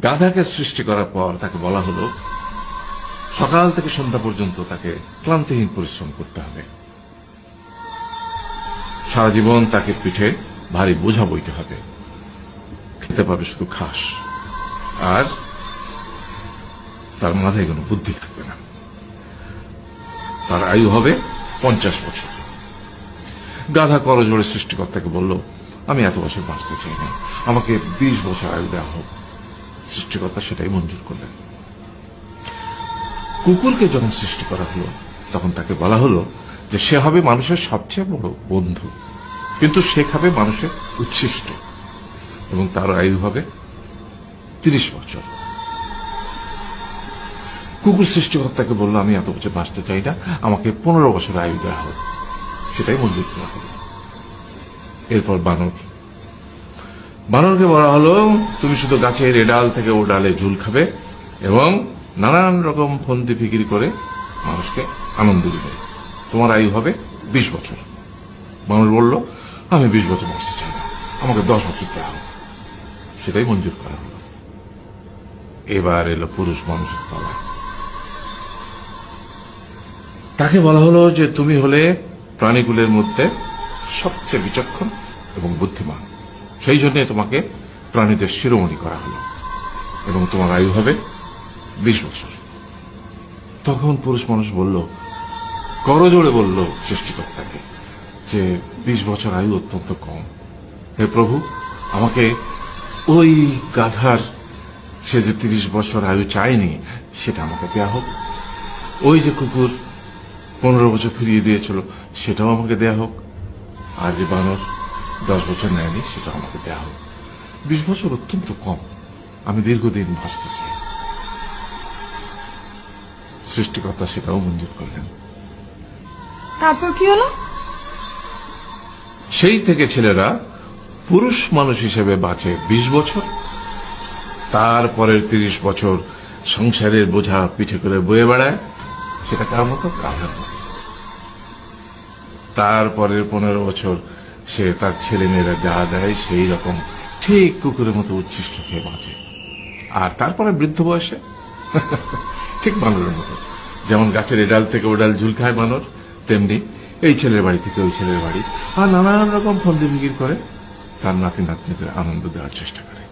গাধাকে সৃষ্টি করার পর তাকে বলা হলো সকাল থেকে সন্ধ্যা পর্যন্ত তাকে ক্লান্তিহীন পরিশ্রম করতে হবে, সারা জীবন তাকে পিঠে ভারী বোঝা বইতে হবে, খেতে পাবে শুধু ঘাস, আর তার মাথায় কোনো বুদ্ধি থাকবে না। তার আয়ু হবে 50 বছর। গাধা করজোড়ে সৃষ্টিকর্তাকে বলল, আমি এত বছর বাঁচতে চাই না, আমাকে 20 বছর আয়ু দেওয়া হোক। সৃষ্টিকর্তা সেটাই মঞ্জুর করলেন। কুকুরকে যখন সৃষ্টি করা হলো তখন তাকে বলা হলো যে সে হবে মানুষের সবচেয়ে বড় বন্ধু, কিন্তু সে খাবে মানুষের উচ্ছিষ্ট, এবং তার আয়ু হবে 30 বছর। কুকুর সৃষ্টিকর্তাকে বলল, আমি এত বছর বাঁচতে চাই না, আমাকে 15 বছর আয়ু দেওয়া হোক। সেটাই মঞ্জুর করা হলো। এরপর বানরকে বলা হলো, তুমি শুধু গাছের এ ডাল থেকে ও ডালে ঝুল খাবে এবং নানান রকম ফন্দি ফিকির করে মানুষকে আনন্দ দিবে, তোমার আয়ু হবে 20 বছর। মানুষ বলল, আমি 20 বছর বাঁচতে চাই না, আমাকে 10 বছর দেওয়া হোক। সেটাই মঞ্জুর করা হলো। এবার এলো পুরুষ মানুষের পালা। তাকে বলা হলো যে তুমি হলে প্রাণীগুলোর মধ্যে সবচেয়ে বিচক্ষণ এবং বুদ্ধিমান, সেই জন্য তোমাকে প্রাণীদের শিরোমণি করা হলো এবং তোমার আয়ু হবে 20 বছর। তখন পুরুষ মানুষ বলল, করজোড়ে বলল সৃষ্টিকর্তাকে যে 20 বছর আয়ু অত্যন্ত কম, হে প্রভু, আমাকে ওই গাধার সে যে 30 বছর আয়ু চায়নি সেটা আমাকে দেয়া হোক, ওই যে কুকুর 15 বছর ফিরিয়ে দিয়েছিল সেটাও আমাকে দেয়া হোক, আর যে বানর 10 বছর নেয়নি সেটাও আমাকে দেয়া হোক। 20 বছর অত্যন্ত কম, আমি দীর্ঘদিন বাঁচতে চাই। সৃষ্টিকর্তা সেটাও মঞ্জুর করলেন। তারপর কি হলো? সেই থেকে ছেলেরা পুরুষ মানুষ হিসেবে বাঁচে 20 বছর, তারপরের 30 বছর সংসারের বোঝা পিঠে করে বয়ে বেড়ায়, সেটা কার মতো? গাধার মতো। তারপরের 15 বছর সে তার ছেলে মেয়েরা যা দেয় সেই রকম ঠিক কুকুরের মতো উচ্ছিষ্ট খেয়ে বাঁচে। আর তারপরে বৃদ্ধ বয়সে ঠিক বানরের মতো, যেমন গাছের এডাল থেকে ওডাল ঝুল খায় বানর, তেমনি এই ছেলের বাড়ি থেকে ওই ছেলের বাড়ি, আর নানান রকম ফন্দি ফিকির করে তার নাতি নাতনিদের আনন্দ দেওয়ার চেষ্টা করে।